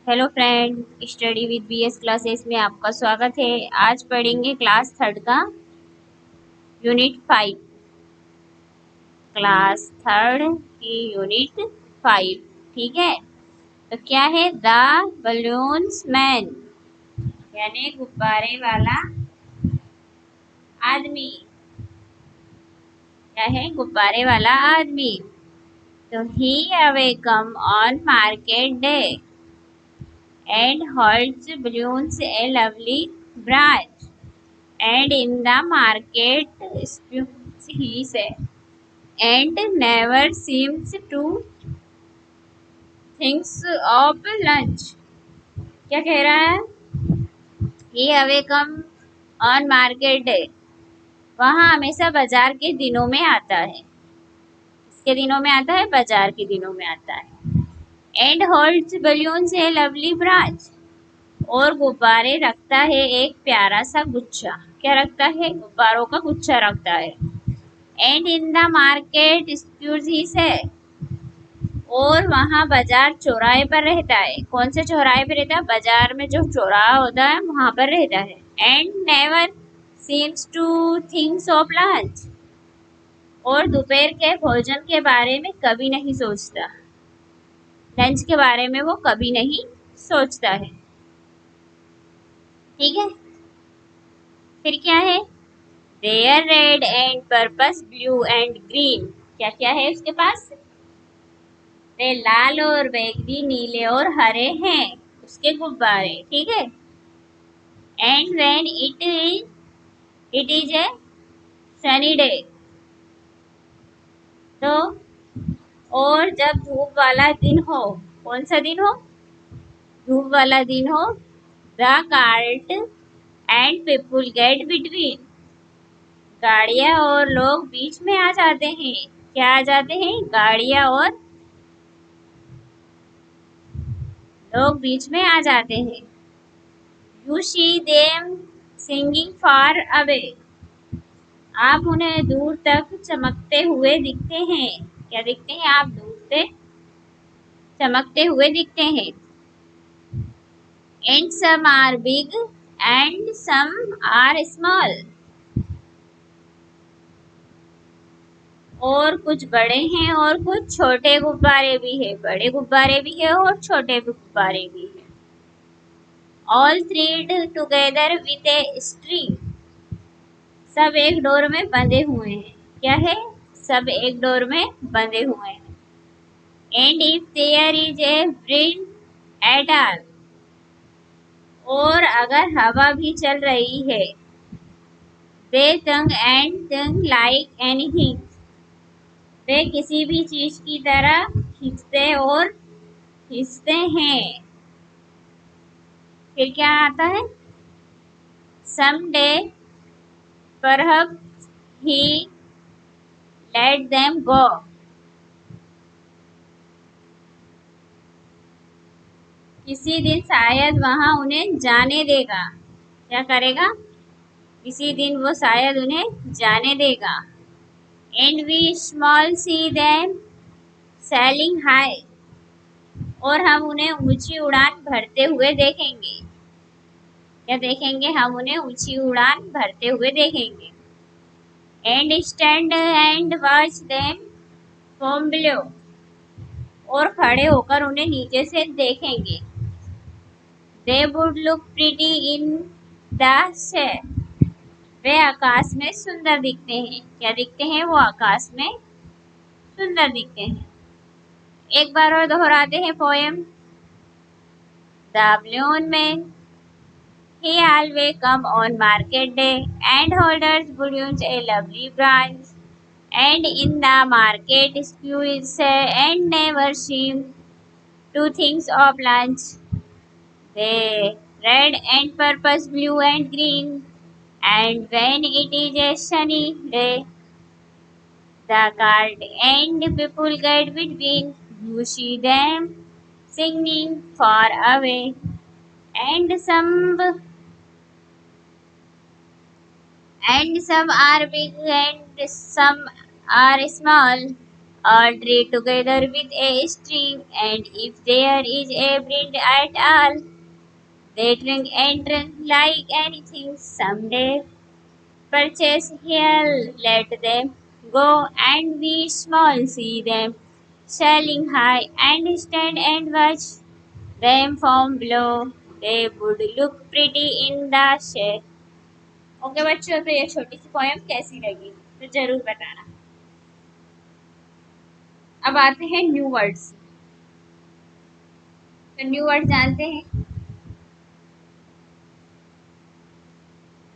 Hello friend, study with BS classes में आपका स्वागत है। आज पढ़ेंगे क्लास थर्ड का यूनिट 5। क्लास थर्ड की यूनिट 5। ठीक है, तो क्या है? द बलून्स मैन, यानी गुब्बारे वाला आदमी। क्या है? गुब्बारे वाला आदमी। तो he awakens on market day and holds balloons a lovely branch. And in the market spews he said, and never seems to thinks of lunch. क्या कह रहा है? He अवेकम ऑन मार्केट डे, वहाँ हमेशा बाजार के दिनों में आता है। किसके दिनों में आता है? बाजार के दिनों में आता है। And holds balloons A lovely branch, और गुब्बारे रखता है एक प्यारा सा गुच्छा। क्या रखता है? गुब्बारों का गुच्छा रखता है। एंड इन द मार्केट स्क्यूज ही से, और वहाँ बाजार चौराहे पर रहता है। कौन से चौराहे पर रहता है? बाजार में जो चौराहा होता है वहाँ पर रहता है। And never seems to thinks of lunch, और दोपहर के भोजन के बारे में कभी नहीं सोचता। लंच के बारे में वो कभी नहीं सोचता है। ठीक है, फिर क्या है? There red and purple blue and green. क्या क्या है उसके पास? वे लाल और बैंगनी, नीले और हरे हैं उसके गुब्बारे। ठीक है। And when it is a sunny day, तो और जब धूप वाला दिन हो। कौन सा दिन हो? धूप वाला दिन हो। The cart and people get between, गाड़ियाँ और लोग बीच में आ जाते हैं। क्या आ जाते हैं? गाड़ियाँ और लोग बीच में आ जाते हैं। You see them singing far away, आप उन्हें दूर तक चमकते हुए दिखते हैं। क्या दिखते हैं? आप दूर से चमकते हुए दिखते हैं। And some are big and some are small, और कुछ बड़े हैं और कुछ छोटे गुब्बारे भी है। बड़े गुब्बारे भी है और छोटे गुब्बारे भी है। All thread together with a string, सब एक डोर में बंधे हुए हैं। क्या है? सब एक डोर में बंधे हुए हैं। And if there is a wind at all, और अगर हवा भी चल रही है। They tug and tug like anything, वे किसी भी चीज की तरह खींचते और खींचते हैं। फिर क्या आता है? सम डे परहप्स ही लेट देम गो, किसी दिन शायद वहां उन्हें जाने देगा। क्या करेगा? किसी दिन वो शायद उन्हें जाने देगा। And V small see them selling high, और हम उन्हें ऊंची उड़ान भरते हुए देखेंगे। क्या देखेंगे? हम उन्हें ऊंची उड़ान भरते हुए देखेंगे। And stand and watch them from below, और खड़े होकर उन्हें नीचे से देखेंगे। They would look pretty in the sky, वे आकाश में सुंदर दिखते हैं। क्या दिखते हैं? वो आकाश में सुंदर दिखते हैं। एक बार और दोहराते हैं poem. The balloon man, he always come on market day and holders balloons a lovely branch, and in the market squeeze and never seem to think of lunch. They red and purple, blue and green, and when it is a sunny day, the cart and people get between. You see them singing far away, and some are big and some are small, all three together with a string, and if there is a wind at all, they drink and drink like anything. Someday purchase here, let them go, and we small see them sailing high and stand and watch them from below. They would look pretty in the shade. Okay बच्चों, तो ये छोटी सी poem कैसी लगी तो जरूर बताना। अब आते हैं न्यू वर्ड्स। तो न्यू वर्ड जानते हैं?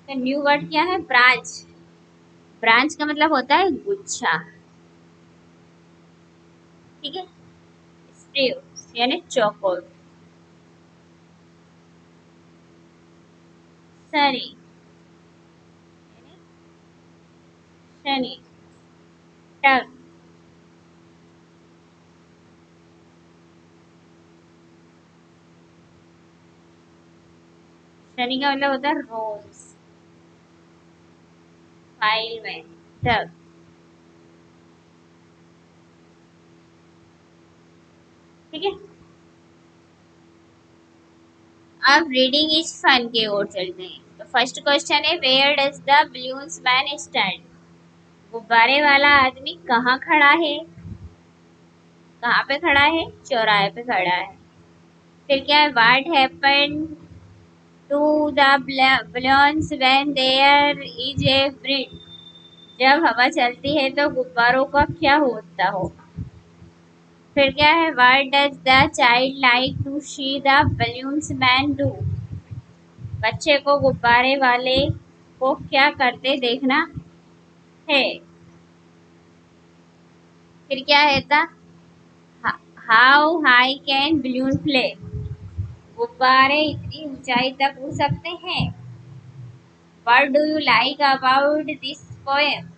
तो न्यू वर्ड क्या है? ब्रांच। ब्रांच का मतलब होता है गुच्छा, ठीक है। स्टेव यानी चौकोर। सरी यानी शनि। टग शनि का मतलब होता है रोज, फाइल में टग, ठीक है। अब रीडिंग इज फन की ओर चलते हैं। तो फर्स्ट क्वेश्चन है, where does the balloons man stand? गुब्बारे वाला आदमी कहाँ खड़ा है? कहाँ पे खड़ा है? चौराहे पे खड़ा है। फिर क्या है? What happen to the balloons when there is a wind? जब हवा चलती है तो गुब्बारों का क्या होता हो? फिर क्या है? What does the child like to see the balloons man do? बच्चे को गुब्बारे वाले को क्या करते देखना है? फिर क्या है था? How high can balloon Phule? गुब्बारे इतनी ऊंचाई तक उड़ सकते हैं। What do you like about this poem?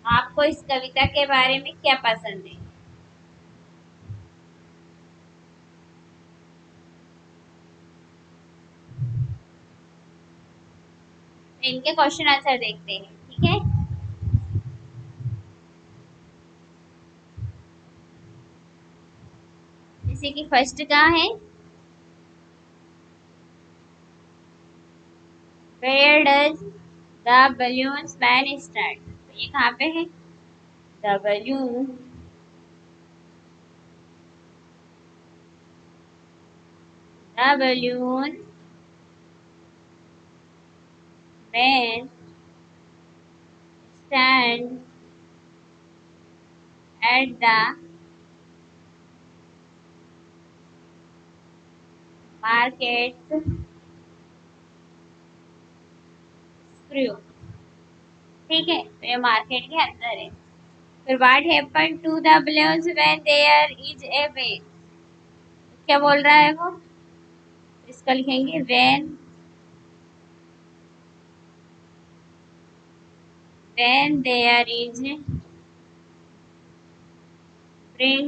आपको इस कविता के बारे में क्या पसंद है? इनके क्वेश्चन आंसर देखते हैं, ठीक है। जैसे कि फर्स्ट का है, where does the balloons man stand? तो ये कहाँ पे है? The balloon balloon man stand at the market square, ठीक है। तो ये मार्केट के अंदर है। फिर what happen to the balloons when there is a wave? क्या बोल रहा है वो? इसका लिखेंगे when there is bring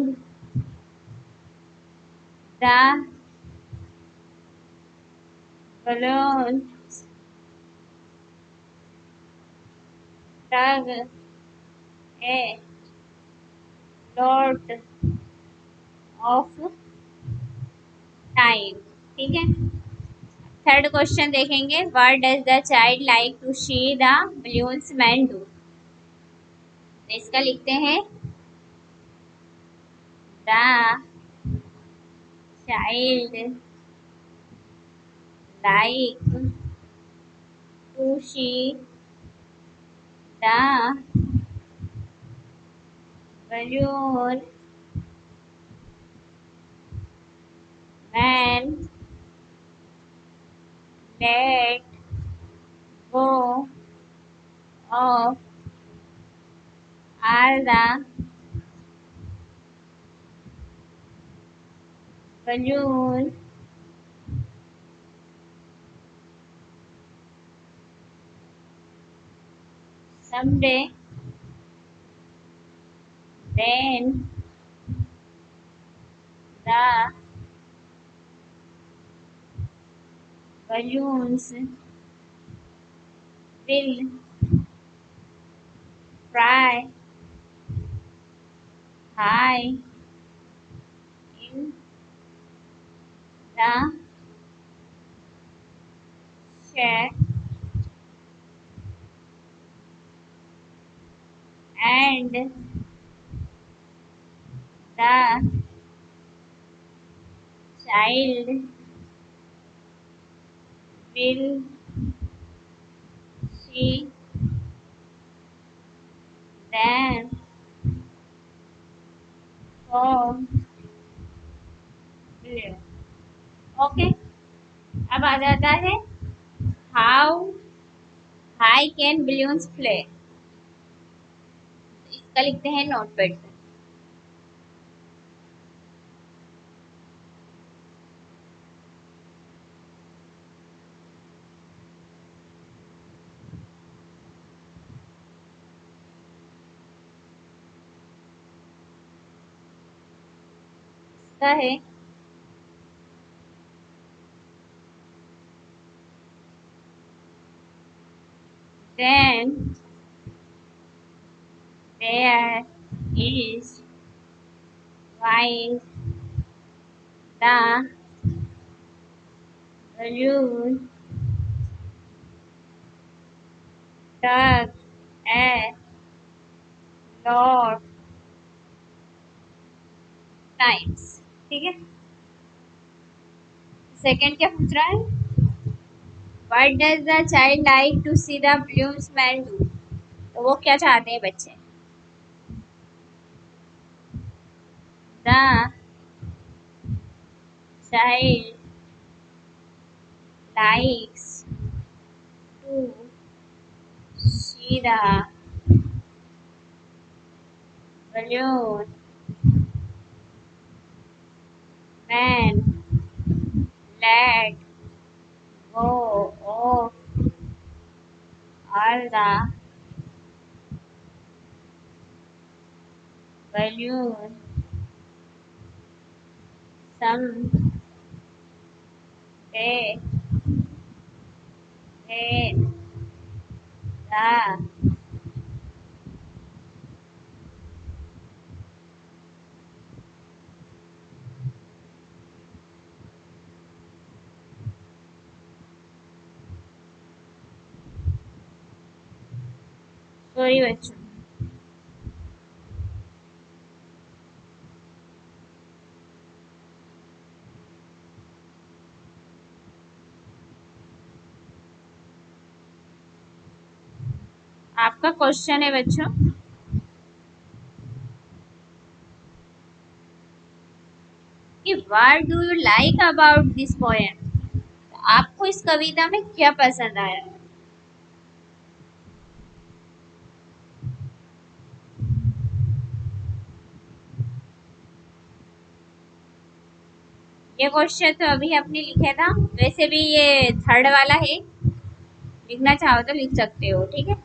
the balloons tug a lot of time, ठीक है। थर्ड क्वेश्चन देखेंगे, what does the child like to see the balloons man do? इसका लिखते हैं the child like to see the balloon man let go of all the balloon someday, then the balloons will fly high in the chest and the child will see them from below. Okay, अब आ जाता है how high can balloons Phule. इसका लिखते हैं notepad पे। इसका है then there is while the balloon tugs a lot times। ठीक है, सेकंड क्या पूछ रहा है? What does the child like to see the balloons man do? तो वो क्या चाहते हैं बच्चे? The child likes to see the balloon man let go of all the balloon someday when the sorry बच्चों, आपका क्वेश्चन है बच्चों कि what do you like about this poem? आपको इस कविता में क्या पसंद आया? ये क्वेश्चन तो अभी आपने लिखा था, वैसे भी ये थर्ड वाला है, लिखना चाहो तो लिख सकते हो। ठीक है,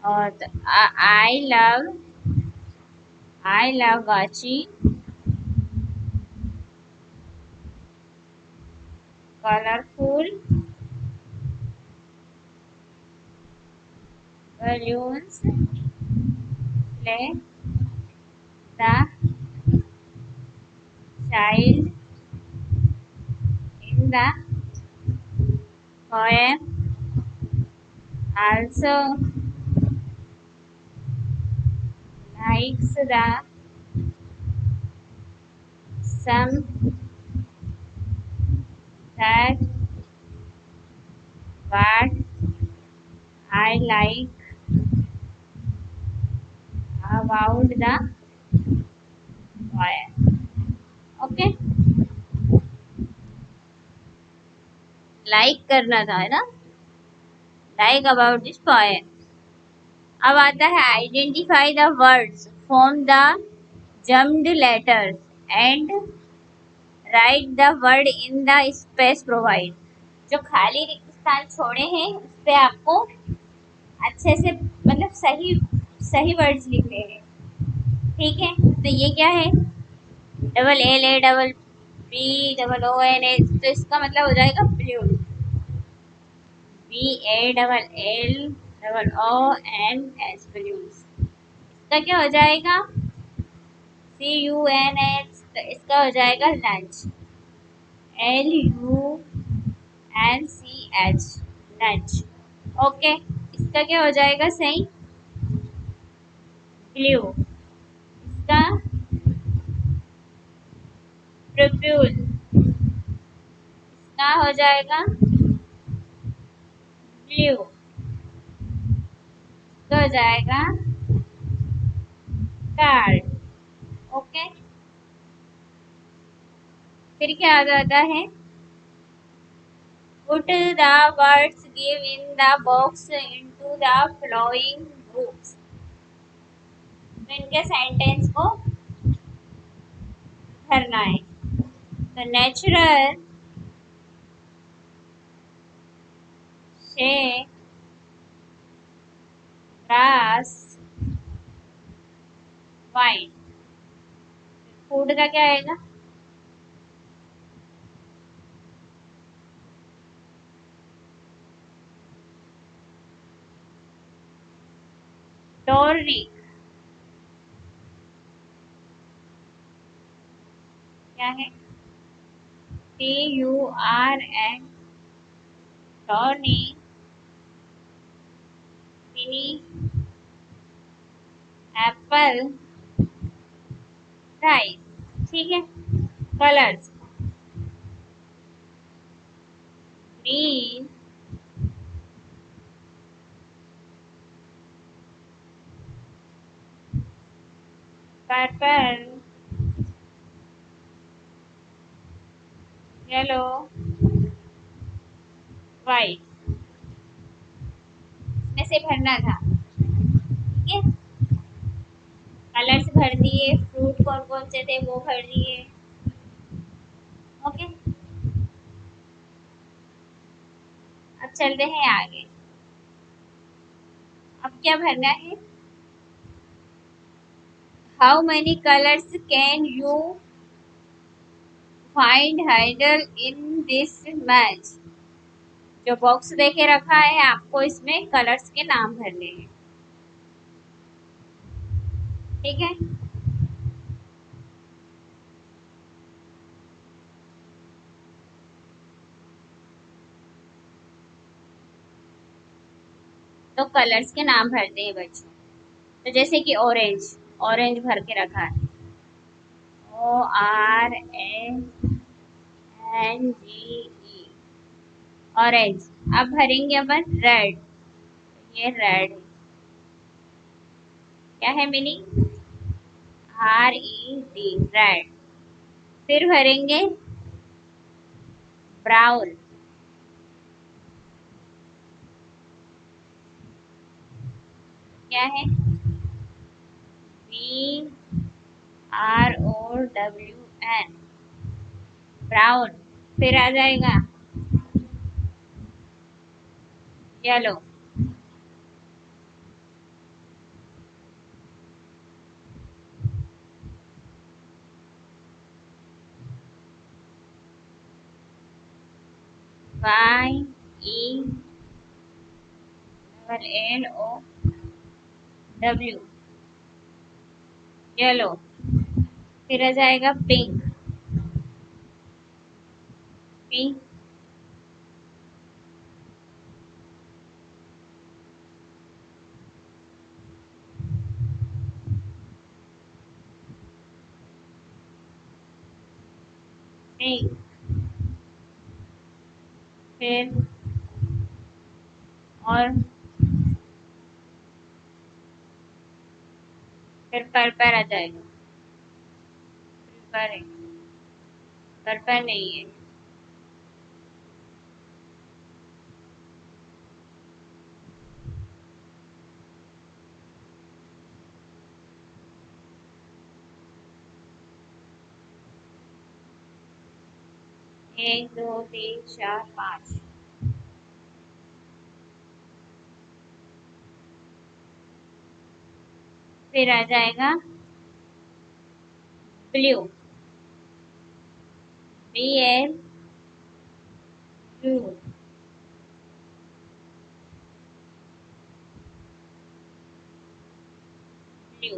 और I love watching colourful balloons play the child in the poem also likes the some that what I like about the poem। Okay, like करना था है ना, लाइक अबाउट दिस पोएम। अब आता है identify the words from the jumbled letters and write the word in the space provide. जो खाली रिक्त स्थान छोड़े हैं उस पे आपको अच्छे से मतलब सही सही वर्ड्स लिखने हैं। ठीक है, तो ये क्या है? Double L A double B double O N A, तो इसका मतलब हो जाएगा blue. B A double L double O N H, balloons. इसका क्या हो जाएगा? CUNH, तो इसका हो जाएगा लंच। LUNCH, lunch. ओके, इसका क्या हो जाएगा सही? ब्लू। इसका प्रोप्यूल, इसका हो जाएगा ब्लू, इसका हो जाएगा कार्ड। ओके, फिर क्या आ जाता है? Put the words given in the box into the following groups. तो इनके सेंटेंस को भरना है। तो नेचुरल, शे, ग्रास, वाइन। फूड का क्या आएगा? टॉर्निक, क्या है? TURN, turnip, mini, apple, rice. ठीक है। Colours, green, purple, yellow, white. इसमें से भरना था। ठीक है, कलर्स भर दिए, फ्रूट कौन कौन से थे वो भर दिए। ओके, अब चलते हैं आगे। अब क्या भरना है? How many colours can you find हाइडर in this match? जो बॉक्स देके रखा है आपको, इसमें कलर्स के नाम भरने हैं। ठीक है, तो कलर्स के नाम भरते हैं बच्चों। तो जैसे कि ऑरेंज, ऑरेंज भर के रखा है, ORANGE, ऑरेंज। अब भरेंगे अपन रेड, ये रेड क्या है मीनिंग? RED, red. फिर भरेंगे ब्राउन, क्या है? BROWN, brown. फिर आ जाएगा येलो, YELLOW, येलो। फिर आ जाएगा पिंक, पिंक, पिंक। फिर और फिर पर्पल आ जाएगा। पर्पल, पर्पल नहीं है। 1 2 3 4 5। फिर आ जाएगा blue, BLU। Blue,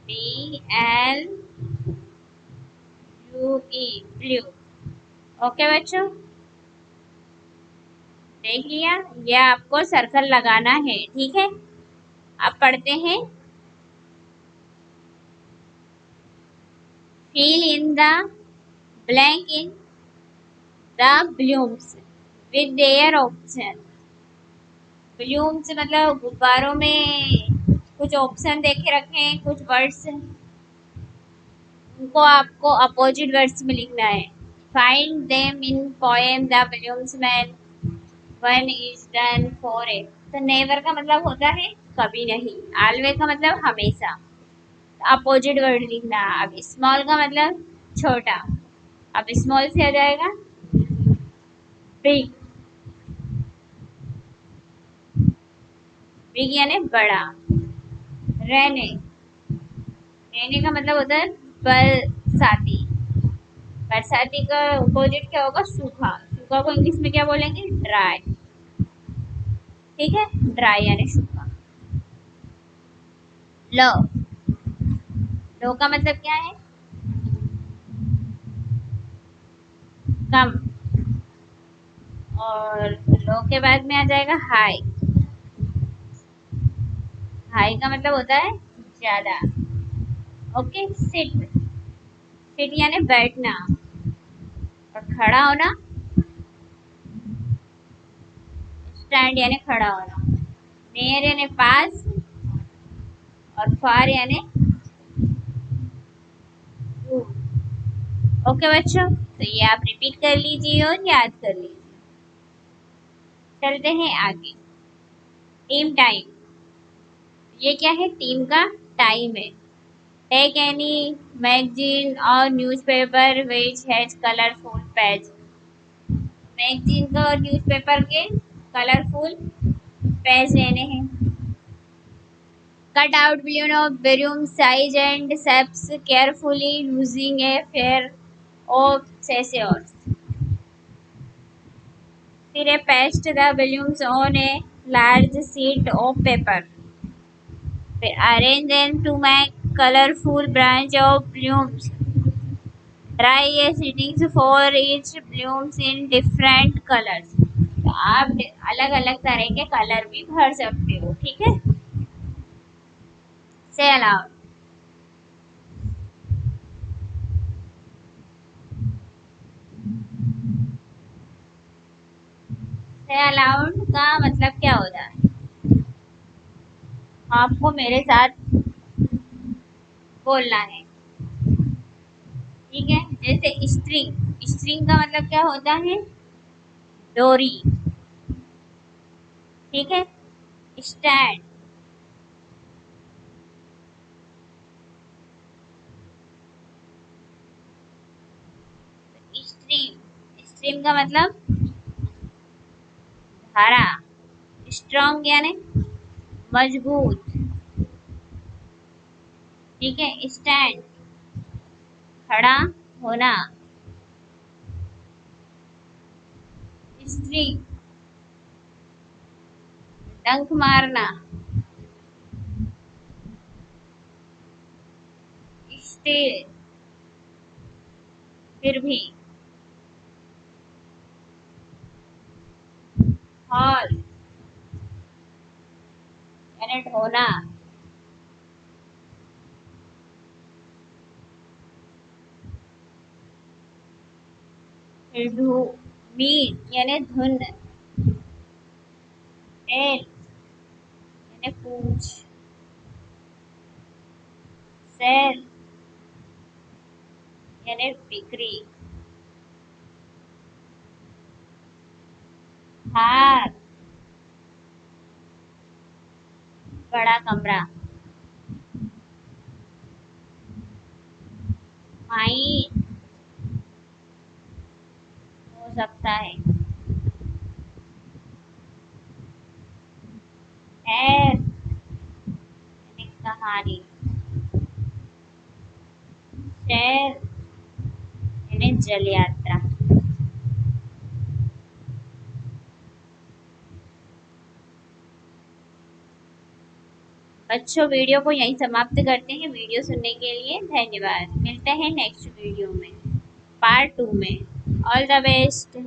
BLUE, blue. Okay बच्चों, देख लिया, ये आपको सर्कल लगाना है, ठीक है। अब पढ़ते हैं, fill in the blank in the blooms with their option। Blooms मतलब गुब्बारों में कुछ ऑप्शन देखे रखे हैं, कुछ वर्ड्स, उनको आपको अपोजिट वर्ड्स में लिखना है। Find them in poem the blooms man one is done for it. तो नेवर का मतलब होता है कभी नहीं, ऑलवेज का मतलब हमेशा, अपोजिट वर्ड लिखना। अब स्मॉल का मतलब छोटा, अब स्मॉल से आ जाएगा बिग, बिग यानी बड़ा। रहने, रहने का मतलब होता है बरसाती, बरसाती का अपोजिट क्या होगा, सूखा। सूखा को इंग्लिश में क्या बोलेंगे, ड्राई, ठीक है, ड्राई यानी सूखा। लो, लो का मतलब क्या है, कम, और लो के बाद में आ जाएगा हाई। हाई का मतलब होता है ज्यादा। ओके, सिट, सिट यानी बैठना, और खड़ा होना, स्टैंड यानी खड़ा होना। नियर यानी पास, और फार यानी दूर। ओके बच्चों, तो ये आप रिपीट कर लीजिए और याद कर लीजिए। चलते हैं आगे। टीम टाइम, ये क्या है, टीम का टाइम है। टेक एनी मैगजीन और newspaper which has colourful page. Magazine का और न्यूज़पेपर के कलरफुल पेज लेने हैं। Cut out balloon of varying size and shapes carefully using a pair of scissors. फिर paste the balloons on a large sheet of paper. फिर arrange them to make colorful branch of blooms. Try a settings for each blooms in different colors. तो आप अलग अलग तरह के colour भी भर सकते हो, ठीक है। Say aloud. Say aloud का मतलब क्या होता है, आपको मेरे साथ बोलना है, ठीक है। जैसे स्ट्रिंग, स्ट्रिंग का मतलब क्या होता है, डोरी, ठीक है। स्टैंड, स्ट्रीम, स्ट्रीम का मतलब धारा। स्ट्रॉन्ग यानी मजबूत, ठीक है। स्टैंड, खड़ा होना। स्ट्रिंग, डंक मारना। स्टिल, फिर भी। हॉल यानी ढोना। फिर धू, बीट यानी धुन। टेल यानी पूंछ। सेल यानी बिक्री। हार, बड़ा कमरा। माइन हो सकता है। टेल यानी कहानी। शेर यानी जल यात्रा। बच्चों वीडियो को यहीं समाप्त करते हैं। वीडियो सुनने के लिए धन्यवाद। मिलते हैं नेक्स्ट वीडियो में, पार्ट 2 में। All the best.